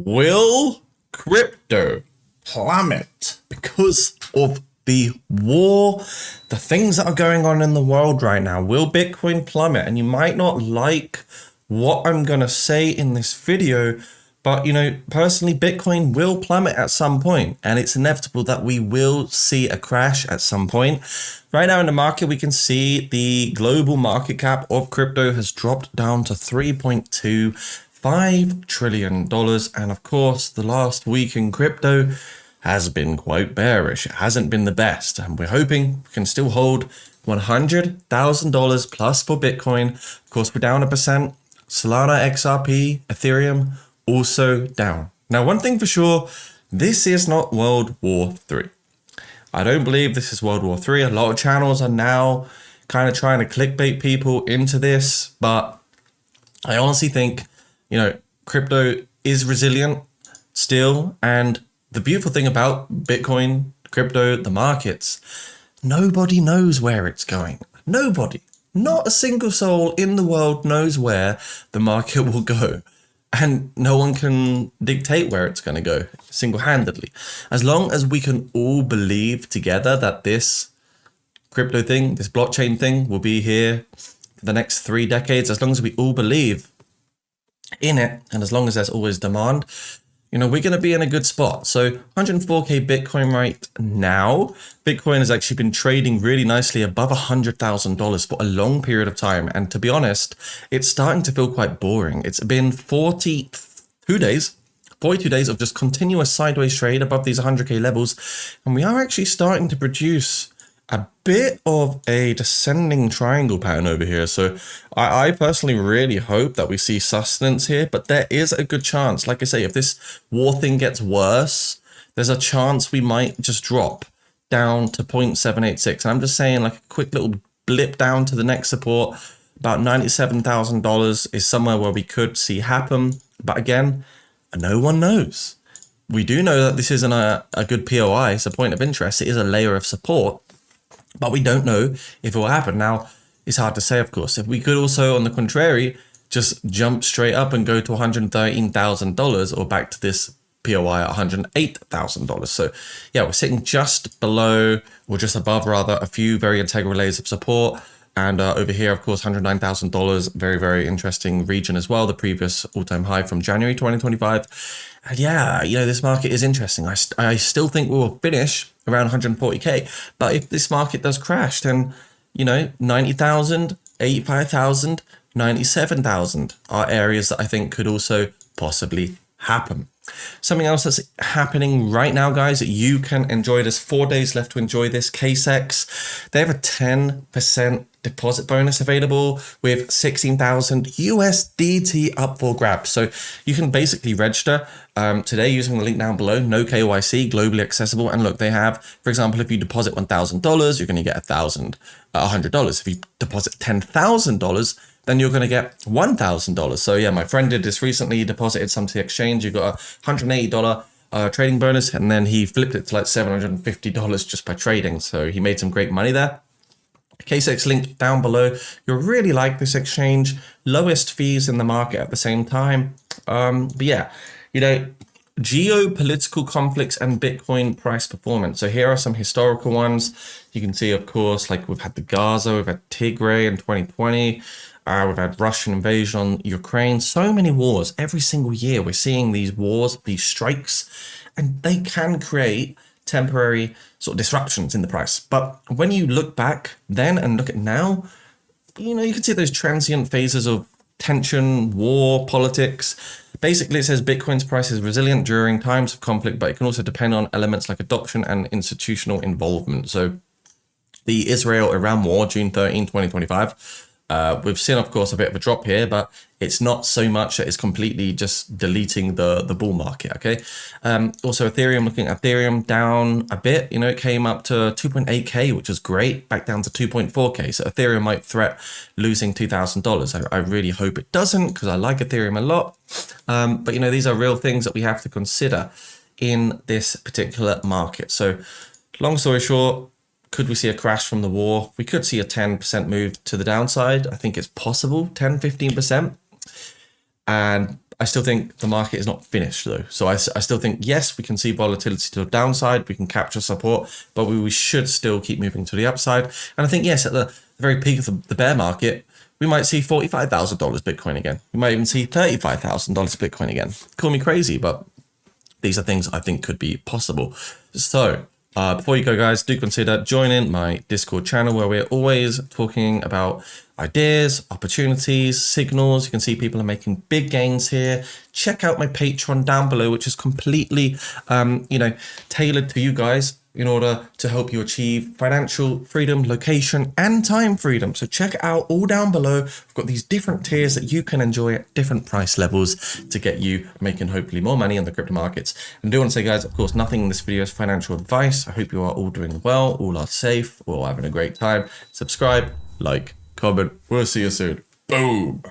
Will crypto plummet because of the war, the things that are going on in the world right now? Will Bitcoin plummet? And you might not like what I'm going to say in this video, but personally, Bitcoin will plummet at some point, and it's inevitable that we will see a crash at some point. Right now in the market, we can see the global market cap of crypto has dropped down to $3.25 trillion. And of course, the last week in crypto has been quite bearish. It hasn't been the best, and we're hoping we can still hold $100,000 plus for Bitcoin. Of course, we're down 1%. Solana, XRP, Ethereum also down. Now, one thing for sure, this is not World War III. I don't believe this is World War III. A lot of channels are now kind of trying to clickbait people into this, but I honestly think, crypto is resilient still. And the beautiful thing about Bitcoin, crypto, the markets, nobody knows where it's going. Nobody. Not a single soul in the world knows where the market will go. And no one can dictate where it's going to go single-handedly. As long as we can all believe together that this crypto thing, this blockchain thing will be here for the next 3 decades, as long as we all believe in it, and as long as there's always demand, we're going to be in a good spot. So 104K Bitcoin right now. Bitcoin has actually been trading really nicely above $100,000 for a long period of time. And to be honest, it's starting to feel quite boring. It's been 42 days of just continuous sideways trade above these 100K levels. And we are actually starting to produce a bit of a descending triangle pattern over here. So I personally really hope that we see sustenance here, but there is a good chance, like I say, if this war thing gets worse, there's a chance we might just drop down to 0.786. And I'm just saying, like, a quick little blip down to the next support, about $97,000 is somewhere where we could see happen. But again, no one knows. We do know that this isn't a good POI, it's a point of interest. It is a layer of support, but we don't know if it will happen. Now, it's hard to say, of course. If we could also, on the contrary, just jump straight up and go to $113,000 or back to this POI at $108,000. So yeah, we're sitting just below, or just above rather, a few very integral layers of support. And over here, of course, $109,000, very, very interesting region as well. The previous all-time high from January 2025. And yeah, this market is interesting. I still think we will finish around 140K. But if this market does crash, then, 90,000, 85,000, 97,000 are areas that I think could also possibly happen. Something else that's happening right now, guys, that you can enjoy. There's 4 days left to enjoy this. KSEX, they have a 10% deposit bonus available with 16,000 USDT up for grabs. So you can basically register today using the link down below. No KYC, globally accessible. And look, they have, for example, if you deposit $1,000, you're going to get $100. If you deposit $10,000, then you're going to get $1,000. So yeah, my friend did this recently. He deposited some to the exchange. You got a $180 trading bonus, and then he flipped it to like $750 just by trading. So he made some great money there. KSEX link down below. You'll really like this exchange. Lowest fees in the market at the same time. But yeah, geopolitical conflicts and Bitcoin price performance. So here are some historical ones. You can see, of course, like we've had the Gaza, we've had Tigray in 2020. We've had Russian invasion on Ukraine. So many wars. Every single year we're seeing these wars, these strikes, and they can create temporary sort of disruptions in the price. But when you look back then and look at now, you can see those transient phases of tension, war, politics. Basically, it says Bitcoin's price is resilient during times of conflict, but it can also depend on elements like adoption and institutional involvement. So the Israel-Iran war, June 13, 2025, we've seen, of course, a bit of a drop here, but it's not so much that it's completely just deleting the bull market, okay? Also, Ethereum, looking at Ethereum down a bit, it came up to 2.8K, which was great, back down to 2.4K. So Ethereum might threat losing $2,000. I really hope it doesn't, because I like Ethereum a lot. But, these are real things that we have to consider in this particular market. So long story short, could we see a crash from the war? We could see a 10% move to the downside. I think it's possible, 10, 15%. And I still think the market is not finished though. So I still think, yes, we can see volatility to the downside, we can capture support, but we should still keep moving to the upside. And I think, yes, at the very peak of the bear market, we might see $45,000 Bitcoin again. We might even see $35,000 Bitcoin again. Call me crazy, but these are things I think could be possible. So before you go, guys, do consider joining my Discord channel where we're always talking about ideas, opportunities, signals. You can see people are making big gains here. Check out my Patreon down below, which is completely, tailored to you guys in order to help you achieve financial freedom, location, and time freedom. So check it out all down below. We've got these different tiers that you can enjoy at different price levels to get you making hopefully more money on the crypto markets. And I do want to say, guys, of course, nothing in this video is financial advice. I hope you are all doing well, all are safe, all having a great time. Subscribe, like, comment. We'll see you soon. Boom.